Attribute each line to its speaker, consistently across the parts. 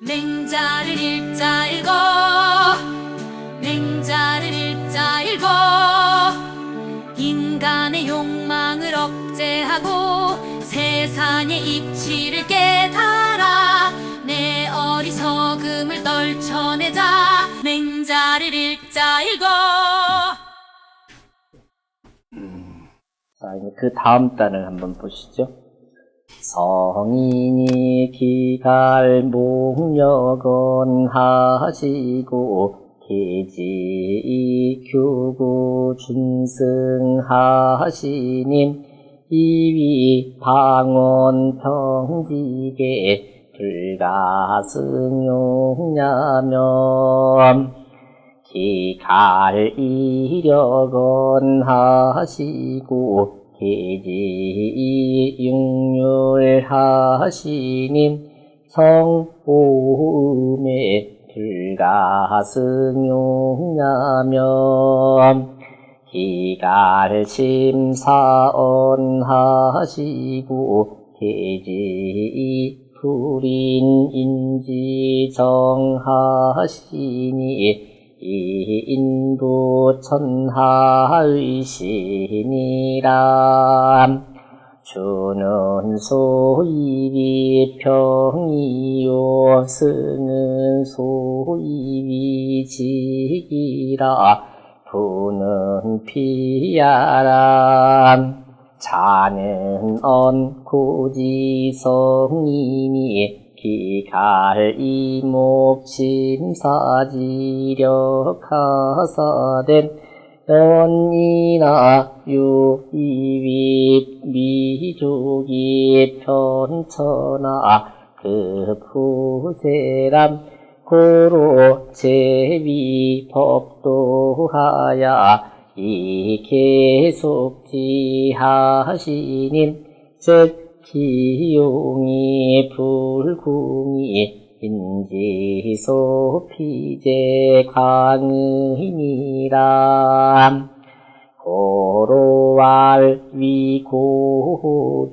Speaker 1: 맹자를 읽자 읽어 맹자를 읽자 읽어 인간의 욕망을 억제하고 세상의 이치를 깨달아 내 어리석음을 떨쳐내자 맹자를 읽자 읽어.
Speaker 2: 자, 이제 그 다음 단을 한번 보시죠. 성인이 기갈목력언 하시고 계지 교구 준승하시님 이위 방언 평지계 불가승용야면 기갈 이력언 하시고 계지 육률하시님 성오음에 불가승용야면 기갈심사언 하시고 계지 불인인지정하시니 인부천하의 신이라. 주는 소이비 평이요 스는 소이비 지기라. 부는 피야라. 자는 언고지성이니 기갈 이목심사지력하사된 연이나 유이윗 미족이 편천하 급후세람 고로 제비 법도하야 이계속지하시님 즉 기용이 불궁이 인지소피제 강의니라. 고로알 위고대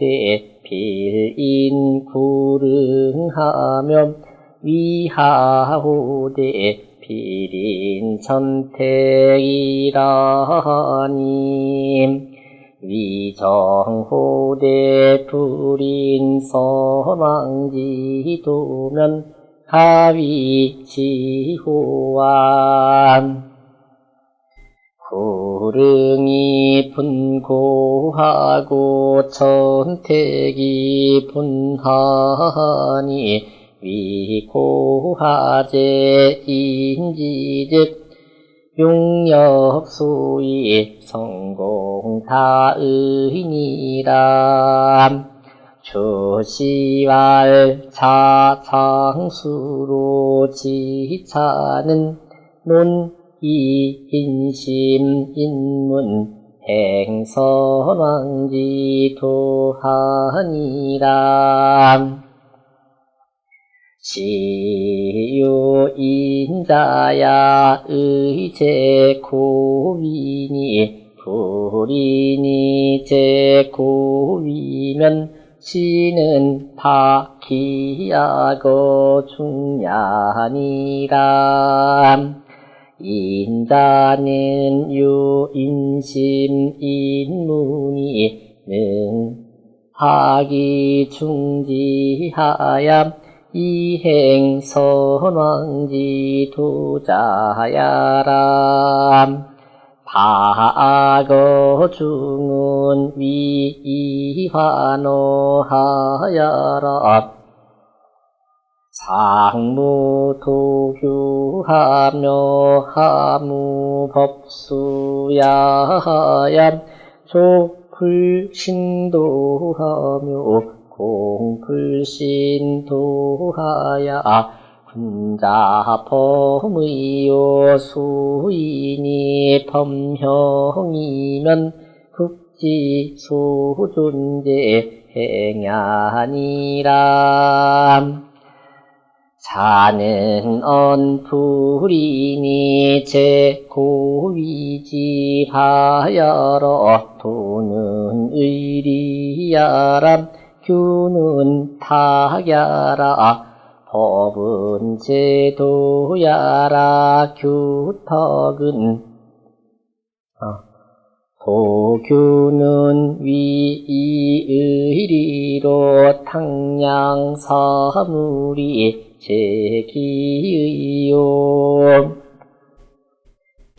Speaker 2: 필인구릉하며 위하호대 필인천택이라니. 위정호대 불인서망지도면 가위지호와 구릉이 분고하고 천택이 분하니 위고하제 인지즉 용역소이 성공다의니라. 주시왈 자장수로 지차는 논이인심 인문 행선왕지도하니라. 시유인자야 의제고위니 불인이 제고위면 시는 파기야거 중야니라. 인자는 유인심 인문이 능하기 중지하야 이행선왕지도자야라. 파거중은 위이환어하야라. 상무도교하며 하무법수야하야. 조불신도하며 공불신도하야. 군자범의요 수인이 범형이면 국지소존재 행야니라. 자는 언불인이 제고위지하여러 도는 의리야람 규는 타야라. 법은 제도야라 규턱은 도규는 위의리로 탕량사물이 제기의요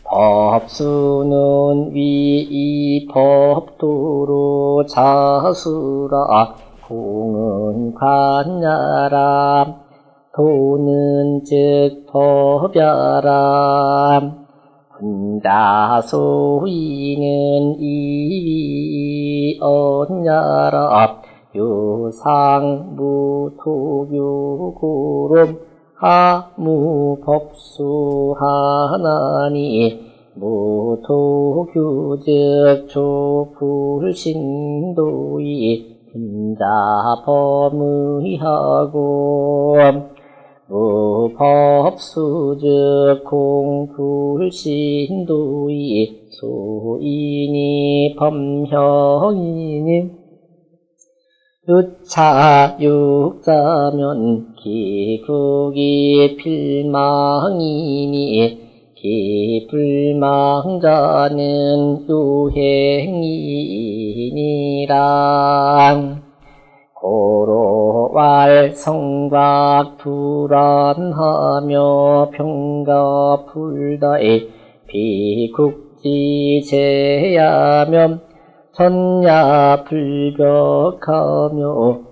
Speaker 2: 법수는 위의법도로 자수라 공은 관야라 도는 즉 법야라 분자소이는 이언야라 유상무토교고름 하무법수하나니 무토규즉 조불신도이 분자범의하고 무법수즉 공불신도이 소인이 범형이니 유차 육자면 기국이 필망이니 기불망자는 유행이니라 고로왈 성각 불안하며 평가 불다에 비국지 제야면 전야 불벽하며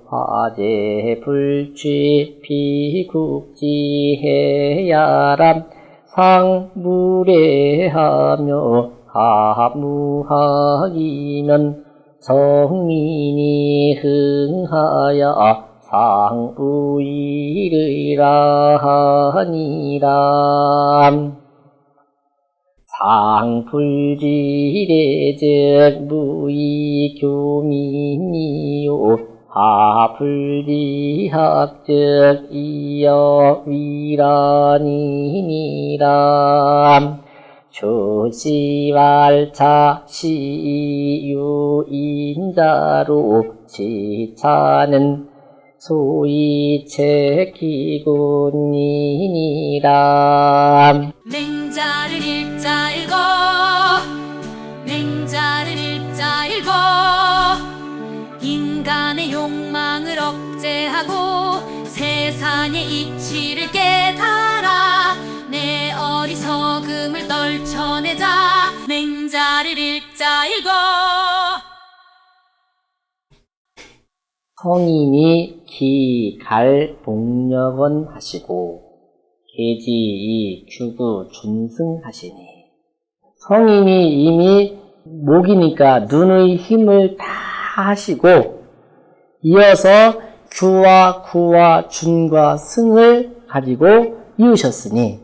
Speaker 2: 화재 불취 비국지 해야람 상무례하며 하무하기면 성민이 흥하여 상부이르이라 하니라 상불지례 즉 무의교민이요 하불지학 즉 이여위란이니라 조시왈차 시유인자로 지차는 소위 체기군이니라
Speaker 1: 맹자를 읽자 읽어 맹자를 읽자 읽어 인간의 욕망을 억제하고 세상의 이치를 깨달아 내 어리석음을 떨쳐내자 맹자를 읽자 읽어
Speaker 2: 성인이 기, 갈, 복력원 하시고 계지, 규구, 준승하시니 성인이 이미 목이니까 눈의 힘을 다 하시고 이어서 규와 구와 준과 승을 가지고 이으셨으니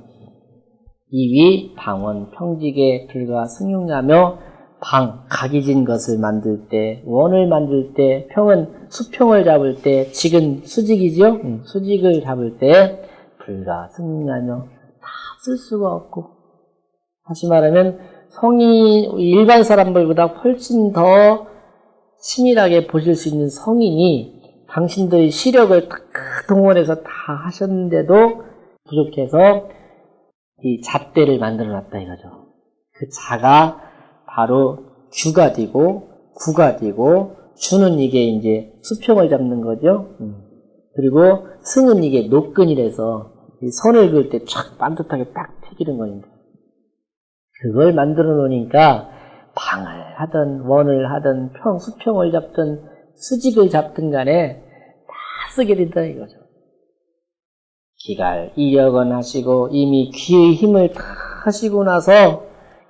Speaker 2: 이위 방원 평직에 불가 승용하며 방, 각이진 것을 만들 때, 원을 만들 때, 평은 수평을 잡을 때, 직은 수직이죠? 수직을 잡을 때 불가 승용하며 다 쓸 수가 없고 다시 말하면 성인, 일반 사람들보다 훨씬 더 치밀하게 보실 수 있는 성인이 당신들의 시력을 다 동원해서 다 하셨는데도 부족해서 이 잣대를 만들어 놨다 이거죠. 그 자가 바로 규가 되고 구가 되고 주는 이게 이제 수평을 잡는 거죠. 그리고 승은 이게 노끈이라서 이 선을 그을 때 촥 반듯하게 딱 튀기는 겁니다. 그걸 만들어 놓으니까 방을 하든 원을 하든 수평을 잡든 수직을 잡든 간에 다 쓰게 된다 이거죠. 기갈 이력은 하시고 이미 귀의 힘을 다 하시고 나서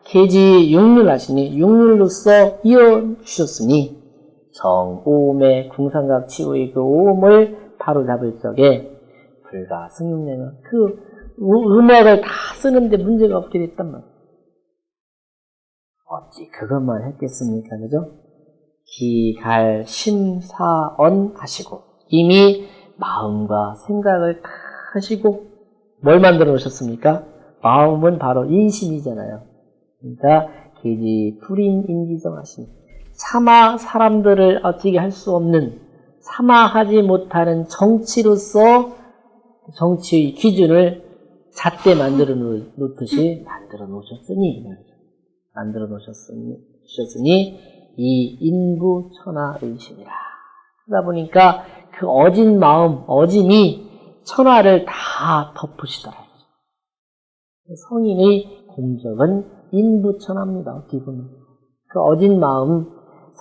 Speaker 2: 계지 육률 하시니 육률로서 이어주셨으니 정오음의 궁상각 치우의 그 오음을 바로 잡을 적에 불가 승용내면 그 음악을 다 쓰는데 문제가 없게 됐단 말이에요. 어찌 그것만 했겠습니까? 그죠? 기, 갈, 심, 사, 언 하시고 이미 마음과 생각을 다 하시고 뭘 만들어 놓으셨습니까? 마음은 바로 인심이잖아요. 그러니까 계지 불인 인지정 하시니 차마 사람들을 어찌게 할 수 없는 차마하지 못하는 정치로서 정치의 기준을 잣대 만들어 놓듯이 만들어 놓으셨으니 이 인부천하의심이라. 그러다 보니까 그 어진 마음, 어짐이 천하를 다 덮으시더라. 성인의 공적은 인부천하입니다. 기본은. 그 어진 마음,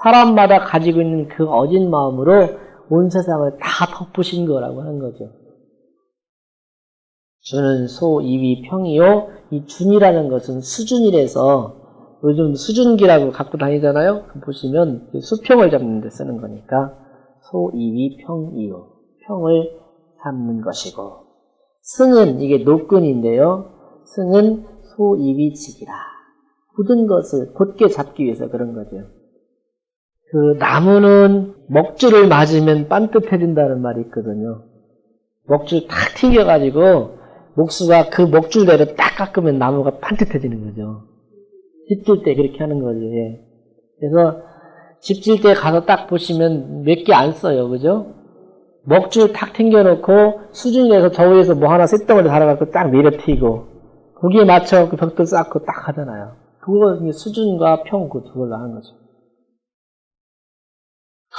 Speaker 2: 사람마다 가지고 있는 그 어진 마음으로 온 세상을 다 덮으신 거라고 하는 거죠. 주는 소이위 평이요. 이 준이라는 것은 수준이라서 요즘 수준기라고 갖고 다니잖아요. 보시면 수평을 잡는 데 쓰는 거니까 소이위 평이요. 평을 잡는 것이고, 승은 이게 노끈인데요. 승은 소이위직이라. 굳은 것을 곧게 잡기 위해서 그런 거죠. 그 나무는 먹줄을 맞으면 반듯해진다는 말이 있거든요. 먹줄 탁 튕겨가지고 목수가 그 먹줄대로 딱 깎으면 나무가 반듯해지는 거죠. 집 질 때 그렇게 하는 거죠. 예. 그래서 집 질 때 가서 딱 보시면 몇 개 안 써요. 그죠? 먹줄 탁 튕겨놓고 수준에서 저 위에서 뭐 하나 쇳덩어리 달아갖고 딱 내려튀고 거기에 맞춰 그 벽돌 쌓고 딱 하잖아요. 그거 수준과 평 그 두 걸로 하는 거죠.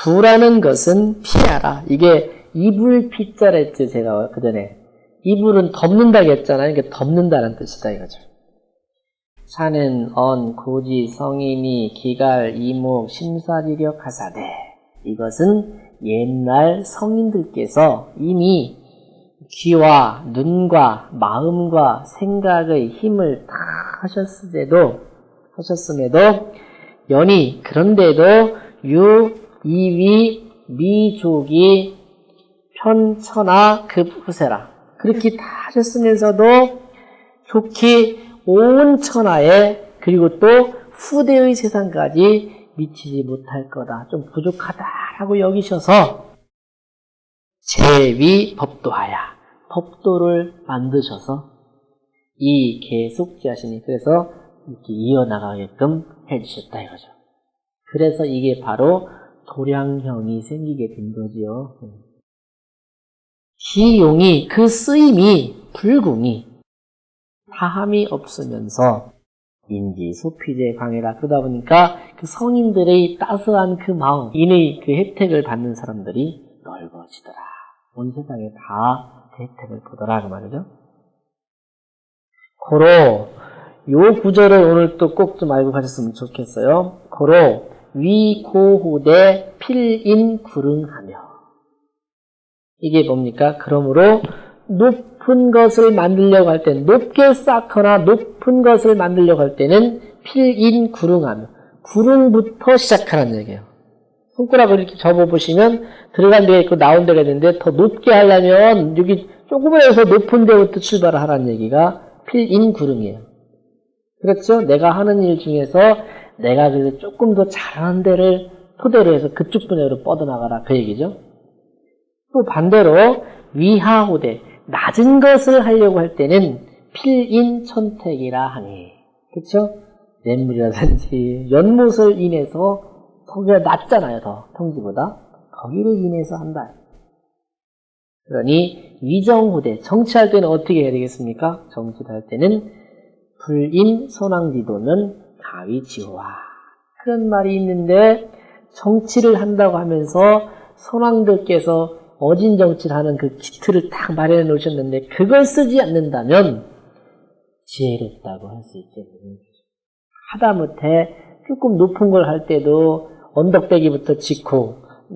Speaker 2: 부라는 것은 피하라. 이게 이불 피자라 했죠. 제가 그 전에. 이불은 덮는다고 했잖아요. 이게 덮는다는 뜻이다 이거죠. 사는 언, 고지, 성인이, 기갈, 이목, 심사지력 하사대. 이것은 옛날 성인들께서 이미 귀와 눈과 마음과 생각의 힘을 다 하셨음에도 연이 그런데도 유, 이위, 미족이 편천하 급후세라. 그렇게 다 하셨으면서도 좋게 온 천하에 그리고 또 후대의 세상까지 미치지 못할 거다. 좀 부족하다라고 여기셔서 제위 법도하야. 법도를 만드셔서 이 계속지하시니 그래서 이렇게 이어나가게끔 해주셨다 이거죠. 그래서 이게 바로 도량형이 생기게 된 거지요. 기용이 그 쓰임이 불궁이 다함이 없으면서 인지 소피제 강해라. 그러다 보니까 그 성인들의 따스한 그 마음, 인의 그 혜택을 받는 사람들이 넓어지더라. 온 세상에 다 그 혜택을 보더라 그 말이죠. 고로 요 구절을 오늘 또 꼭 좀 알고 가셨으면 좋겠어요. 고로 위고후대 필인구릉하며. 이게 뭡니까? 그러므로 높은 것을 만들려고 할 때는 높게 쌓거나 높은 것을 만들려고 할 때는 필인구릉하며 구릉부터 시작하라는 얘기예요. 손가락을 이렇게 접어보시면 들어간 데가 있고 나온 데가 있는데 더 높게 하려면 여기 조금에서 높은 데부터 출발을 하라는 얘기가 필인구릉이에요. 그렇죠? 내가 하는 일 중에서 내가 그래서 조금 더 잘하는 데를 토대로 해서 그쪽 분야로 뻗어나가라 그 얘기죠. 또 반대로 위하후대 낮은 것을 하려고 할 때는 필인천택이라 하니 그렇죠? 냇물이라든지 연못을 인해서 거기가 낮잖아요. 더 평지보다 거기를 인해서 한다. 그러니 위정후대 정치할 때는 어떻게 해야 되겠습니까? 정치를 할 때는 불인선왕지도는 가위지호와 그런 말이 있는데 정치를 한다고 하면서 선왕들께서 어진 정치를 하는 그 기틀을 딱 마련해 놓으셨는데 그걸 쓰지 않는다면 지혜롭다고 할 수 있겠네요. 하다못해 조금 높은 걸 할 때도 언덕배기부터 짓고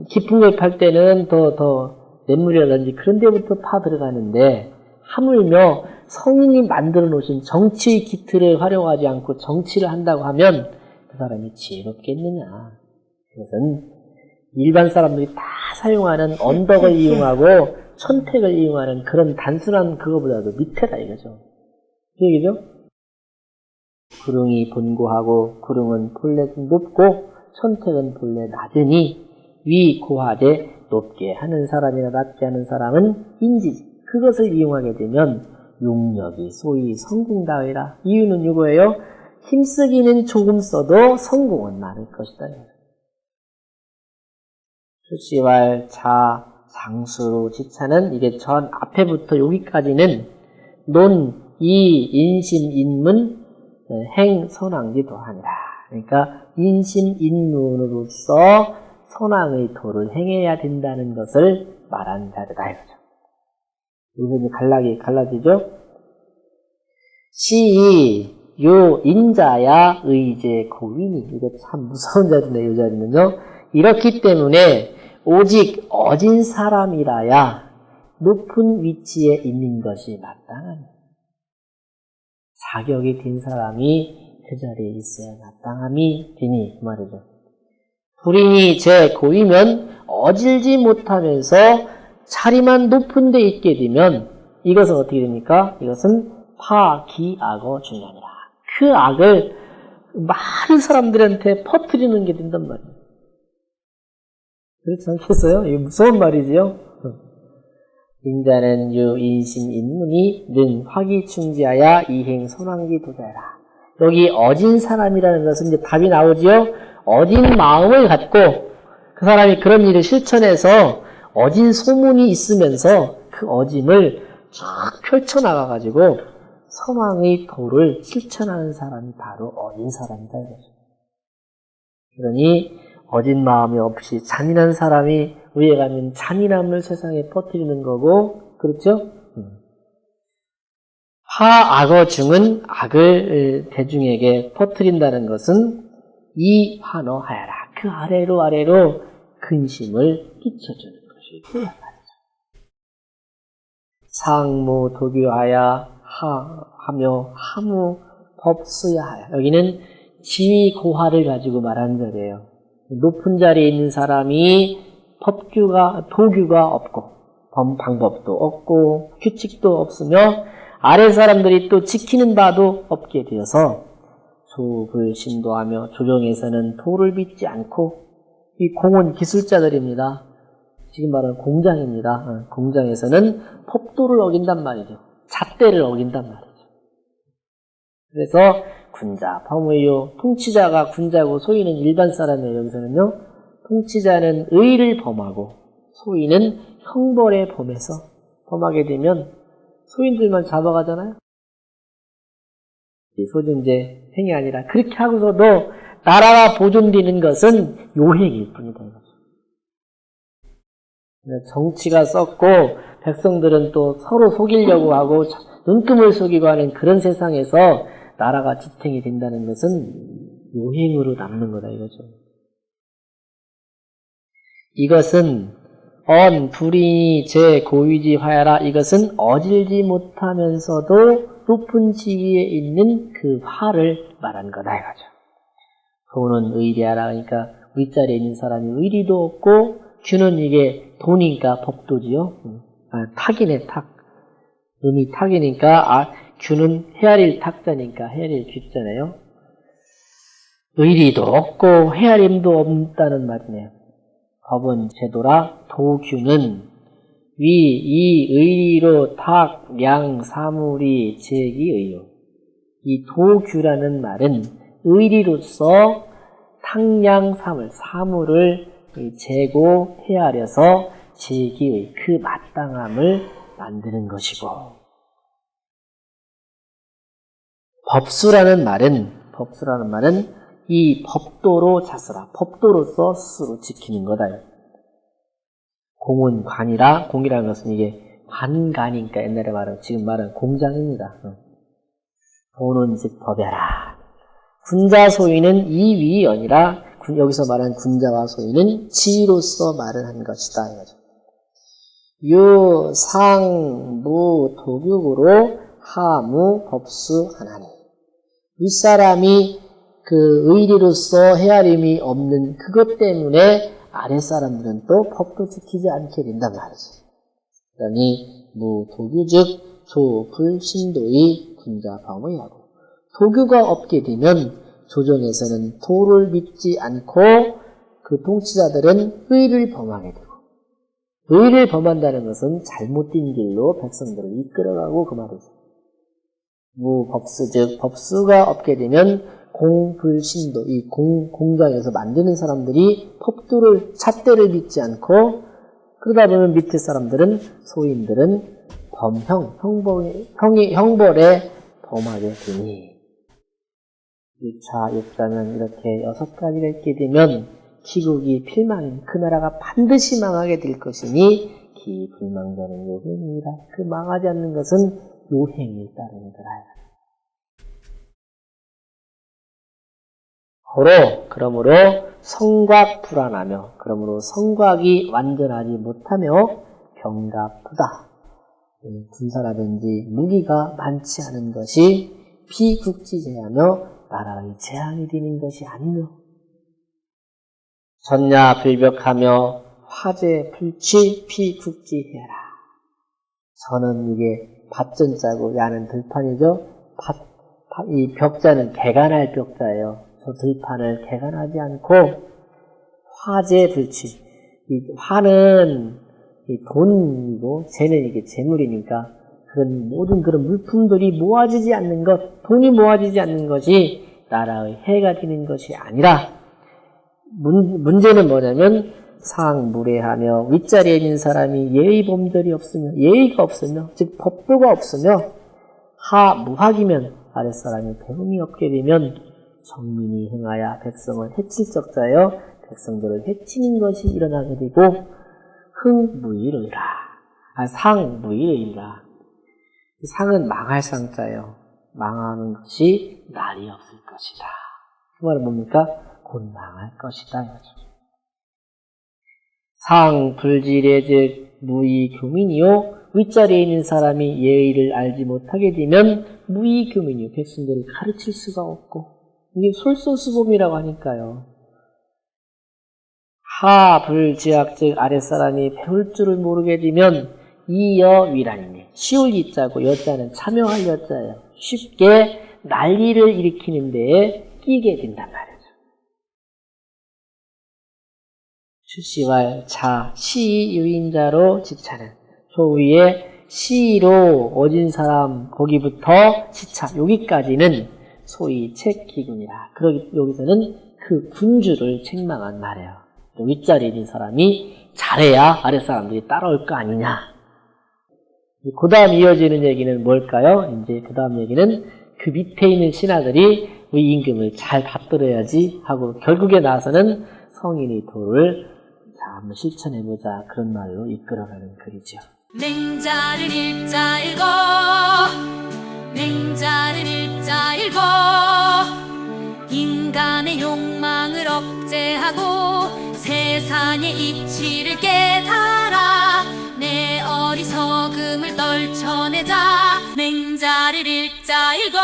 Speaker 2: 깊은 걸 팔 때는 더 냇물이라든지 그런 데부터 파 들어가는데 하물며 성인이 만들어 놓으신 정치의 기틀을 활용하지 않고 정치를 한다고 하면 그 사람이 지혜롭겠느냐. 그것은 일반 사람들이 다 사용하는 언덕을 이용하고 천택을 이용하는 그런 단순한 그거보다도 밑에다 이거죠. 그 얘기죠? 구릉이 본고하고 구릉은 본래 높고 천택은 본래 낮으니 위 고하되 높게 하는 사람이나 낮게 하는 사람은 인지지. 그것을 이용하게 되면 용력이 소위 성공다위라. 이유는 이거예요. 힘쓰기는 조금 써도 성공은 많을 것이다. 수시왈 자 상수로 지차는 이게 전 앞에부터 여기까지는 논, 이, 인심, 인문, 행, 선왕기도 하니라. 그러니까 인심, 인문으로서 선왕의 도를 행해야 된다는 것을 말한 자리다 이거죠. 여기서 갈라지죠? 시, 요, 인자야, 의제, 고인이. 이거 참 무서운 자리네, 이 자리는요. 이렇기 때문에 오직 어진 사람이라야 높은 위치에 있는 것이 마땅하니. 자격이 된 사람이 그 자리에 있어야 마땅함이 되니 그 말이죠. 불인이 제 고이면 어질지 못하면서 자리만 높은 데 있게 되면 이것은 어떻게 됩니까? 이것은 파기악어 중요하니라. 그 악을 많은 사람들한테 퍼뜨리는 게 된단 말이에요. 그렇지 않겠어요? 이거 무서운 말이지요? 인자는 유 인심 인문이 는 화기충지하야 이행 선왕기 도자라. 여기 어진 사람이라는 것은 이제 답이 나오지요? 어진 마음을 갖고 그 사람이 그런 일을 실천해서 어진 소문이 있으면서 그 어짐을 쫙 펼쳐나가가지고 선왕의 도를 실천하는 사람이 바로 어진 사람이다 이거죠. 그러니 어진 마음이 없이 잔인한 사람이 위에 가면 잔인함을 세상에 퍼뜨리는 거고, 그렇죠? 파악어 중은 악을 대중에게 퍼뜨린다는 것은 이 환어하여라. 그 아래로 근심을 끼쳐주는 것이고 상무 도교하야 하며 하무 법수야 하야. 여기는 지위 고하를 가지고 말하는 자리예요. 높은 자리에 있는 사람이 도규가 없고 방법도 없고 규칙도 없으며 아래 사람들이 또 지키는 바도 없게 되어서 소불신도하며 조정에서는 도를 믿지 않고 이 공은 기술자들입니다. 지금 말하는 공장입니다. 공장에서는 법도를 어긴단 말이죠. 잣대를 어긴단 말이죠. 그래서 군자, 범의요, 통치자가 군자고 소인은 일반 사람이에요. 여기서는요. 통치자는 의를 범하고 소인은 형벌에 범하게 되면 소인들만 잡아가잖아요. 소중제 행위 아니라 그렇게 하고서도 나라가 보존되는 것은 요행일 뿐이다. 정치가 썩고 백성들은 또 서로 속이려고 하고 눈금을 속이고 하는 그런 세상에서 나라가 지탱이 된다는 것은 요행으로 남는 거다 이거죠. 이것은 불인이 제 고위지 화야라. 이것은 어질지 못하면서도 높은 지위에 있는 그 화를 말한 거다 이거죠. 도는 의리하라. 그러니까 윗자리에 있는 사람이 의리도 없고 규는 이게 도니까 법도지요. 탁이네 탁. 음이 탁이니까 규는 헤아릴 탁자니까 헤아릴 규자네요. 의리도 없고 헤아림도 없다는 말이네요. 법은 제도라 도규는 이 의리로 탁, 량, 사물이 제기의요. 이 도규라는 말은 의리로서 탁량, 사물을 재고 헤아려서 제기의 그 마땅함을 만드는 것이고, 법수라는 말은 이 법도로 자수라. 법도로서 스스로 지키는 거다. 공은 관이라. 공이라는 것은 이게 관가니까 옛날에 지금 말은 공장입니다. 도는 즉 법야라. 군자 소위는 이위연이라. 여기서 말하는 군자와 소위는 지위로서 말을 한 것이다. 유, 상, 무, 도교으로 하무, 법수, 하나니. 윗사람이 그 의리로서 헤아림이 없는 그것 때문에 아랫사람들은 또 법도 지키지 않게 된단 말이지. 그러니 무도규 즉 소불신도의 군자 범의하고, 도규가 없게 되면 조정에서는 도를 믿지 않고 그 통치자들은 의를 범하게 되고, 의를 범한다는 것은 잘못된 길로 백성들을 이끌어가고 그 말이죠. 무법수 즉 법수가 없게 되면 공불신도, 이 공장에서 만드는 사람들이 법도를 잣대를 믿지 않고 그러다 보면 밑에 사람들은, 소인들은 형벌에 범하게 되니. 1차 역사는 이렇게 6가지가 있게 되면 기국이 필만, 그 나라가 반드시 망하게 될 것이니 기불망자는 요행이라. 그 망하지 않는 것은 요행에 따르니라. 그러므로 성곽 불안하며, 그러므로 성곽이 완전하지 못하며 병갑부다. 군사라든지 무기가 많지 않은 것이 비국지제하며 나라의 재앙이 되는 것이 아니며, 전야불벽하며 화재 불치 비국지해라. 저는 이게 밭전자고 야는 들판이죠. 이 벽자는 개간할 벽자예요. 저 들판을 개간하지 않고 화재 불치. 이 화는 이 돈이고 재는 이게 재물이니까 그런 모든 그런 물품들이 모아지지 않는 것, 돈이 모아지지 않는 것이 나라의 해가 되는 것이 아니라, 문제는 뭐냐면 상무례하며 윗자리에 있는 사람이 예의 범절이 없으며, 예의가 없으며, 즉 법도가 없으며, 하무학이면 아랫사람이 배움이 없게 되면 정민이 행하여 백성을 해칠 적자여 백성들을 해치는 것이 일어나게 되고 흥무의로이라. 상무의로이라. 상은 망할 상자예요. 망하는 것이 날이 없을 것이다. 그 말은 뭡니까? 곧 망할 것이다. 상불질의 즉 무의교민이요, 윗자리에 있는 사람이 예의를 알지 못하게 되면 무의교민이요, 백성들을 가르칠 수가 없고, 이게 솔선수범이라고 하니까요. 하불지학 즉 아랫사람이 배울 줄을 모르게 되면 이여위란이네. 쉬울 이자고 여자는 참여할 여자예요. 쉽게 난리를 일으키는 데에 끼게 된단 말이죠. 출시왈 자 시유인자로 지차는 소위에 시로 어진 사람 거기부터 지차 여기까지는 소위 책기군이라. 여기서는 그 군주를 책망한 말이에요. 윗자리에 있는 사람이 잘해야 아랫사람들이 따라올 거 아니냐. 그 다음 이어지는 얘기는 뭘까요? 이제 그 다음 얘기는 그 밑에 있는 신하들이 우리 임금을 잘 받들어야지 하고 결국에 나서는 성인이 도를 한번 실천해보자, 그런 말로 이끌어가는 글이죠.
Speaker 1: 맹자를 읽자 읽어, 맹자를 읽자 읽어. 인간의 욕망을 억제하고 세상의 이치를 깨달아 내 어리석음을 떨쳐내자. 맹자를 읽자 읽어.